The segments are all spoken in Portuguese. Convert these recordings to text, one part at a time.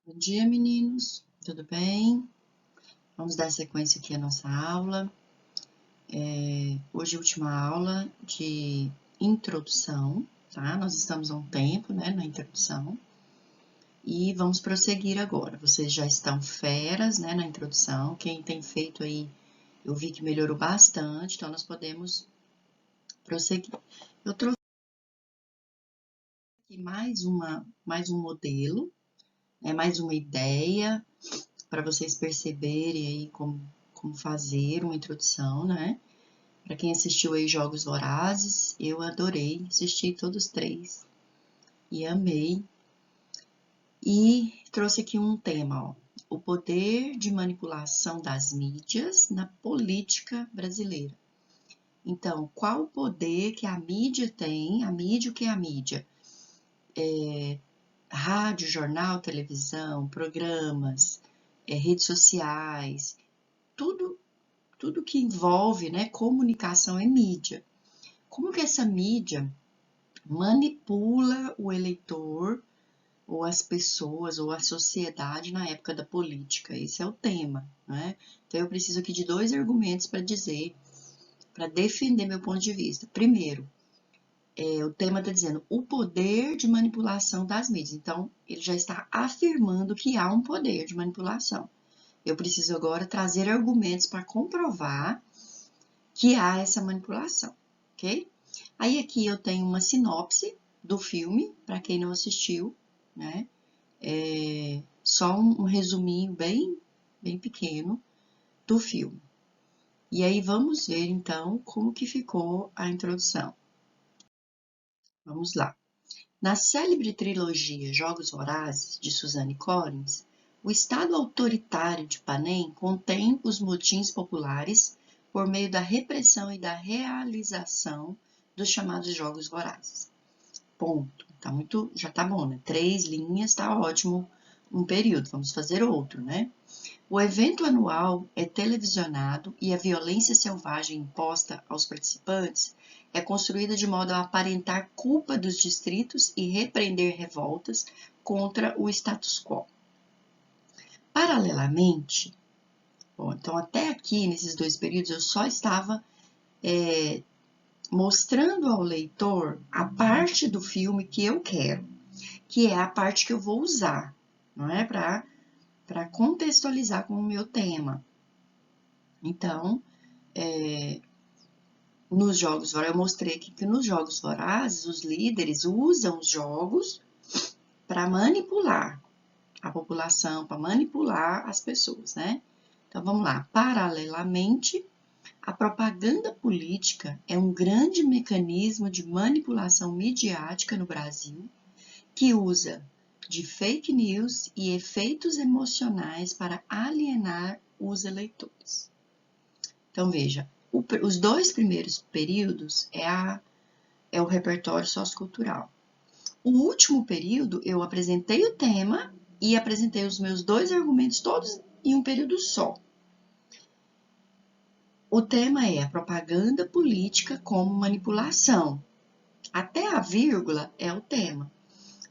Bom dia, meninos. Tudo bem? Vamos dar sequência aqui à nossa aula. Hoje é a última aula de introdução, tá? Nós estamos há um tempo, né, na introdução. E vamos prosseguir agora. Vocês já estão feras, né, na introdução. Quem tem feito aí, eu vi que melhorou bastante, então nós podemos prosseguir. Eu trouxe aqui mais um modelo, né, mais uma ideia para vocês perceberem aí como fazer uma introdução, né? Para quem assistiu aí Jogos Vorazes, eu adorei, assisti todos três e amei. E trouxe aqui um tema, ó, o poder de manipulação das mídias na política brasileira. Então, qual o poder que a mídia tem? A mídia, o que é a mídia? Rádio, jornal, televisão, programas, redes sociais, tudo que envolve, né, comunicação é mídia. Como que essa mídia manipula o eleitor, ou as pessoas, ou a sociedade na época da política? Esse é o tema, né? Então, eu preciso aqui de dois argumentos para dizer, para defender meu ponto de vista. Primeiro, o tema está dizendo o poder de manipulação das mídias. Então, ele já está afirmando que há um poder de manipulação. Eu preciso agora trazer argumentos para comprovar que há essa manipulação, ok? Aí aqui eu tenho uma sinopse do filme, para quem não assistiu, né? Só um resuminho bem pequeno do filme. E aí vamos ver então como que ficou a introdução. Vamos lá. Na célebre trilogia Jogos Vorazes, de Suzanne Collins, o estado autoritário de Panem contém os motins populares por meio da repressão e da realização dos chamados Jogos Vorazes. Ponto. Já tá bom, né? 3 linhas, tá ótimo um período. Vamos fazer outro, né? O evento anual é televisionado e a violência selvagem imposta aos participantes é construída de modo a aparentar culpa dos distritos e repreender revoltas contra o status quo. Paralelamente, bom, então até aqui, nesses dois períodos, eu só estava mostrando ao leitor a parte do filme que eu quero, que é a parte que eu vou usar, não é? Para contextualizar com o meu tema. Então, nos Jogos Vorazes, eu mostrei aqui que nos Jogos Vorazes, os líderes usam os jogos para manipular a população, para manipular as pessoas, né? Então, vamos lá. Paralelamente, a propaganda política é um grande mecanismo de manipulação midiática no Brasil, que usa de fake news e efeitos emocionais para alienar os eleitores. Então, veja, os dois primeiros períodos é o repertório sociocultural. O último período, eu apresentei o tema e apresentei os meus dois argumentos todos em um período só. O tema é a propaganda política como manipulação. Até a vírgula é o tema.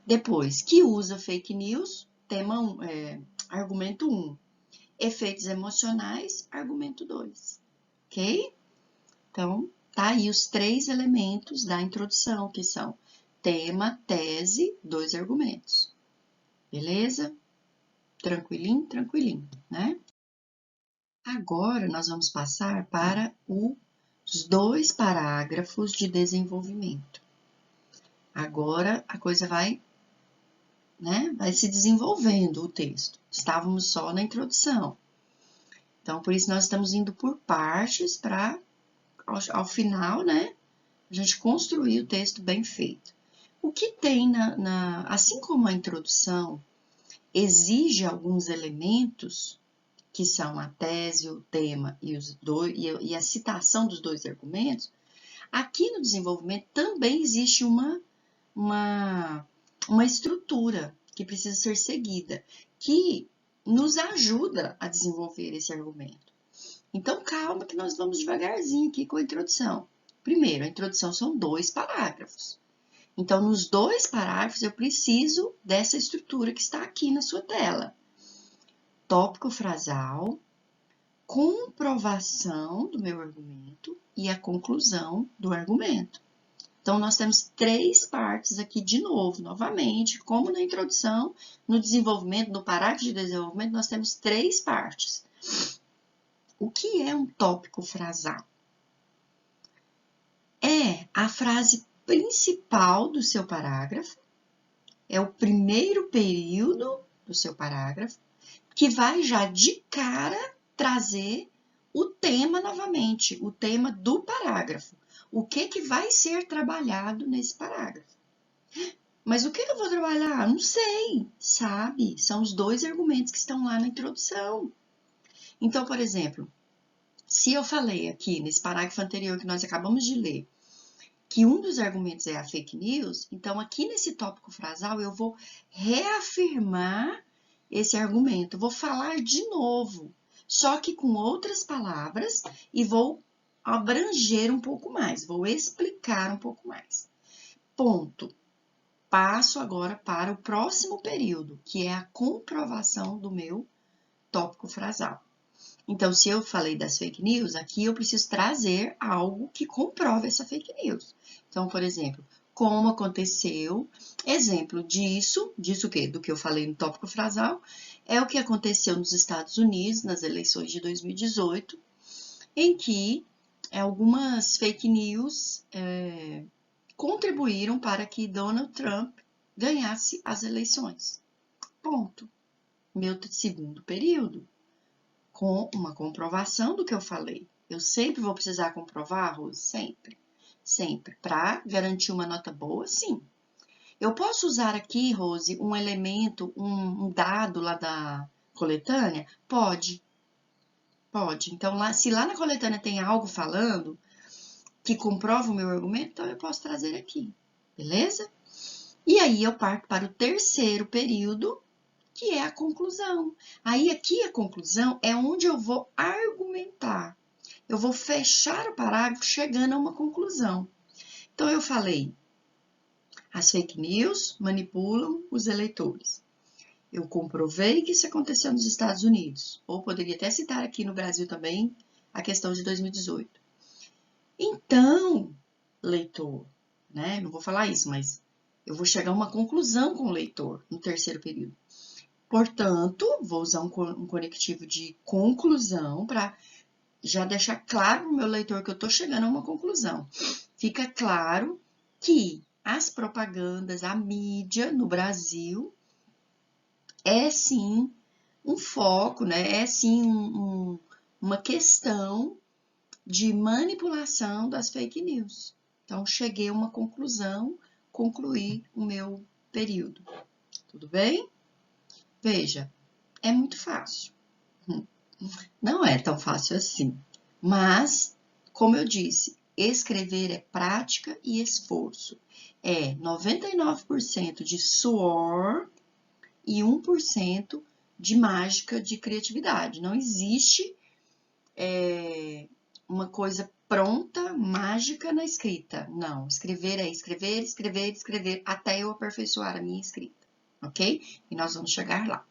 Depois, que usa fake news, argumento 1. Efeitos emocionais, argumento 2. Ok? Então, tá aí os 3 elementos da introdução, que são tema, tese, 2 argumentos. Beleza? Tranquilinho, tranquilinho, né? Agora, nós vamos passar para os 2 parágrafos de desenvolvimento. Agora, a coisa vai se desenvolvendo o texto. Estávamos só na introdução. Então, por isso, nós estamos indo por partes para, ao final, né, a gente construir o texto bem feito. O que tem assim como a introdução exige alguns elementos, que são a tese, o tema e a citação dos 2 argumentos, aqui no desenvolvimento também existe uma estrutura que precisa ser seguida, que nos ajuda a desenvolver esse argumento. Então, calma que nós vamos devagarzinho aqui com a introdução. Primeiro, a introdução são 2 parágrafos. Então, nos 2 parágrafos, eu preciso dessa estrutura que está aqui na sua tela. Tópico frasal, comprovação do meu argumento e a conclusão do argumento. Então, nós temos 3 partes aqui de novo, novamente, como na introdução, no desenvolvimento, no parágrafo de desenvolvimento, nós temos 3 partes. O que é um tópico frasal? É a frase principal do seu parágrafo, é o primeiro período do seu parágrafo, que vai já de cara trazer o tema novamente, o tema do parágrafo. O que vai ser trabalhado nesse parágrafo? Mas o que eu vou trabalhar? Não sei, sabe? São os 2 argumentos que estão lá na introdução. Então, por exemplo, se eu falei aqui nesse parágrafo anterior que nós acabamos de ler, que um dos argumentos é a fake news, então aqui nesse tópico frasal eu vou reafirmar esse argumento, vou falar de novo, só que com outras palavras e vou abranger um pouco mais, vou explicar um pouco mais. Ponto. Passo agora para o próximo período, que é a comprovação do meu tópico frasal. Então, se eu falei das fake news, aqui eu preciso trazer algo que comprove essa fake news. Então, por exemplo, como aconteceu, exemplo disso o quê? Do que eu falei no tópico frasal, é o que aconteceu nos Estados Unidos, nas eleições de 2018, em que algumas fake news contribuíram para que Donald Trump ganhasse as eleições. Ponto. Meu segundo período, com uma comprovação do que eu falei. Eu sempre vou precisar comprovar, Rose? Sempre. Sempre. Para garantir uma nota boa, sim. Eu posso usar aqui, Rose, um elemento, um dado lá da coletânea? Pode. Pode. Então, se lá na coletânea tem algo falando que comprova o meu argumento, então eu posso trazer aqui. Beleza? E aí eu parto para o terceiro período, que é a conclusão. Aí aqui a conclusão é onde eu vou argumentar. Eu vou fechar o parágrafo chegando a uma conclusão. Então eu falei, as fake news manipulam os eleitores. Eu comprovei que isso aconteceu nos Estados Unidos, ou poderia até citar aqui no Brasil também a questão de 2018. Então, leitor, né? Não vou falar isso, mas eu vou chegar a uma conclusão com o leitor no terceiro período. Portanto, vou usar um conectivo de conclusão para já deixar claro para o meu leitor que eu estou chegando a uma conclusão. Fica claro que as propagandas, a mídia no Brasil é sim um foco, né? É sim uma questão de manipulação das fake news. Então, cheguei a uma conclusão, concluí o meu período. Tudo bem? Veja, é muito fácil. Não é tão fácil assim. Mas, como eu disse, escrever é prática e esforço. É 99% de suor e 1% de mágica de criatividade. Não existe uma coisa pronta, mágica na escrita. Não, escrever é escrever, escrever, escrever, até eu aperfeiçoar a minha escrita, ok? E nós vamos chegar lá,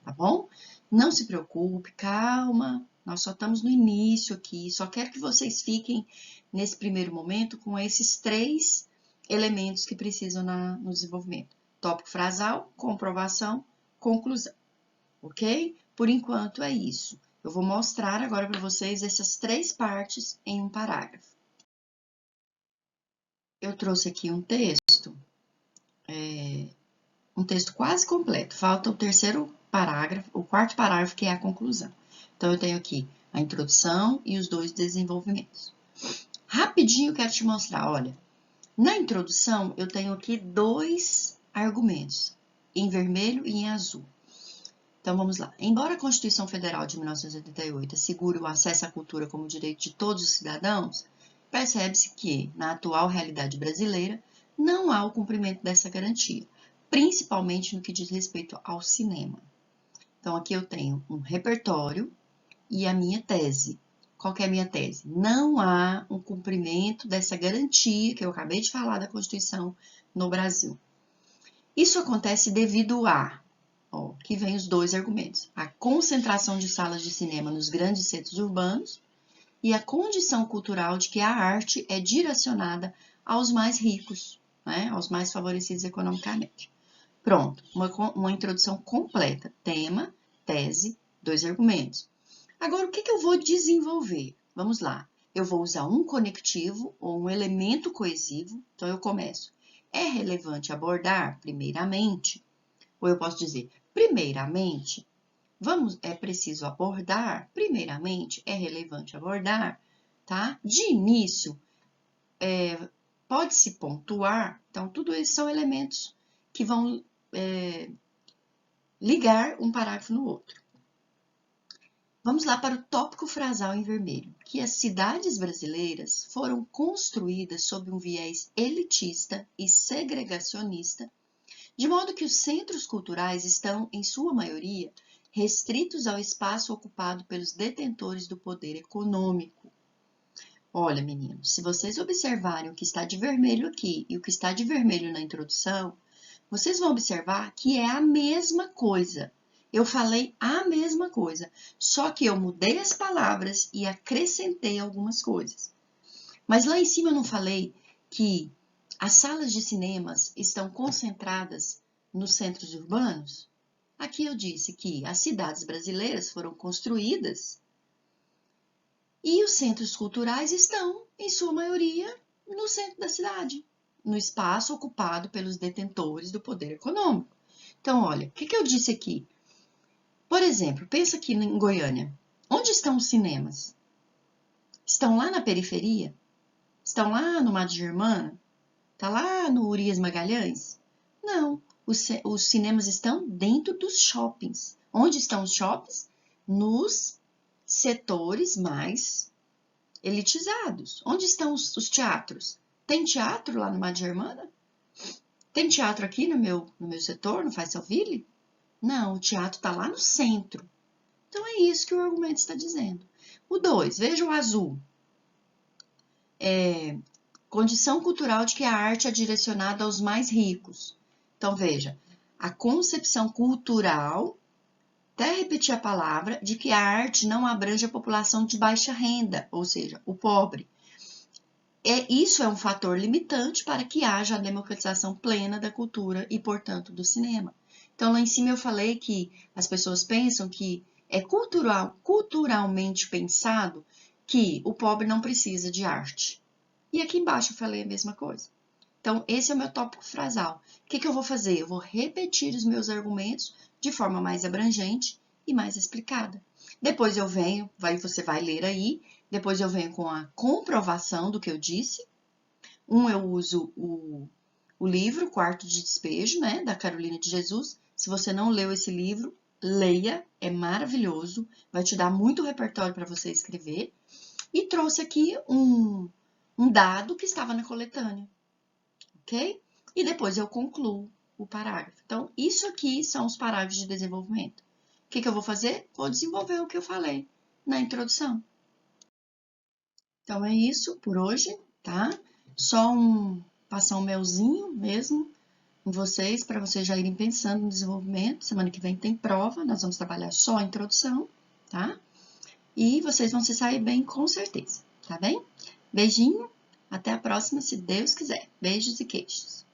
tá bom? Não se preocupe, calma, nós só estamos no início aqui, só quero que vocês fiquem nesse primeiro momento com esses 3 elementos que precisam no desenvolvimento. Tópico frasal, comprovação, conclusão, ok? Por enquanto é isso. Eu vou mostrar agora para vocês essas 3 partes em um parágrafo. Eu trouxe aqui um texto quase completo. Falta o terceiro parágrafo, o quarto parágrafo, que é a conclusão. Então, eu tenho aqui a introdução e os 2 desenvolvimentos. Rapidinho, eu quero te mostrar, olha. Na introdução, eu tenho aqui 2 argumentos, em vermelho e em azul. Então, vamos lá. Embora a Constituição Federal de 1988 assegure o acesso à cultura como direito de todos os cidadãos, percebe-se que, na atual realidade brasileira, não há o cumprimento dessa garantia, principalmente no que diz respeito ao cinema. Então, aqui eu tenho um repertório e a minha tese. Qual que é a minha tese? Não há um cumprimento dessa garantia que eu acabei de falar da Constituição no Brasil. Isso acontece devido a, ó, que vem os dois argumentos, a concentração de salas de cinema nos grandes centros urbanos e a condição cultural de que a arte é direcionada aos mais ricos, né, aos mais favorecidos economicamente. Pronto, uma introdução completa, tema, tese, dois argumentos. Agora, o que eu vou desenvolver? Vamos lá. Eu vou usar um conectivo ou um elemento coesivo. Então, eu começo. É relevante abordar, primeiramente? Ou eu posso dizer, primeiramente, é preciso abordar, primeiramente, é relevante abordar, tá? De início, pode-se pontuar. Então, tudo isso são elementos que vão ligar um parágrafo no outro. Vamos lá para o tópico frasal em vermelho, que as cidades brasileiras foram construídas sob um viés elitista e segregacionista, de modo que os centros culturais estão, em sua maioria, restritos ao espaço ocupado pelos detentores do poder econômico. Olha, meninos, se vocês observarem o que está de vermelho aqui e o que está de vermelho na introdução, vocês vão observar que é a mesma coisa. Eu falei a mesma coisa, só que eu mudei as palavras e acrescentei algumas coisas. Mas lá em cima eu não falei que as salas de cinemas estão concentradas nos centros urbanos? Aqui eu disse que as cidades brasileiras foram construídas e os centros culturais estão, em sua maioria, no centro da cidade, no espaço ocupado pelos detentores do poder econômico. Então, olha, o que eu disse aqui? Por exemplo, pensa aqui em Goiânia. Onde estão os cinemas? Estão lá na periferia? Estão lá no Mato Germana? Está lá no Urias Magalhães? Não, os cinemas estão dentro dos shoppings. Onde estão os shoppings? Nos setores mais elitizados. Onde estão os teatros? Tem teatro lá no Mato Germana? Tem teatro aqui no meu setor, no Faisalville? Não, o teatro está lá no centro. Então, é isso que o argumento está dizendo. O 2, veja o azul. Condição cultural de que a arte é direcionada aos mais ricos. Então, veja, a concepção cultural, até repetir a palavra, de que a arte não abrange a população de baixa renda, ou seja, o pobre. Isso é um fator limitante para que haja a democratização plena da cultura e, portanto, do cinema. Então, lá em cima eu falei que as pessoas pensam que é culturalmente pensado que o pobre não precisa de arte. E aqui embaixo eu falei a mesma coisa. Então, esse é o meu tópico frasal. O que eu vou fazer? Eu vou repetir os meus argumentos de forma mais abrangente e mais explicada. Depois eu venho, você vai ler aí, depois eu venho com a comprovação do que eu disse. Eu uso o livro Quarto de Despejo, né, da Carolina de Jesus. Se você não leu esse livro, leia, é maravilhoso, vai te dar muito repertório para você escrever. E trouxe aqui um dado que estava na coletânea, ok? E depois eu concluo o parágrafo. Então, isso aqui são os parágrafos de desenvolvimento. O que eu vou fazer? Vou desenvolver o que eu falei na introdução. Então, é isso por hoje, tá? Só passar um melzinho mesmo em vocês, para vocês já irem pensando no desenvolvimento. Semana que vem tem prova, nós vamos trabalhar só a introdução, tá? E vocês vão se sair bem com certeza, tá bem? Beijinho, até a próxima, se Deus quiser. Beijos e queijos.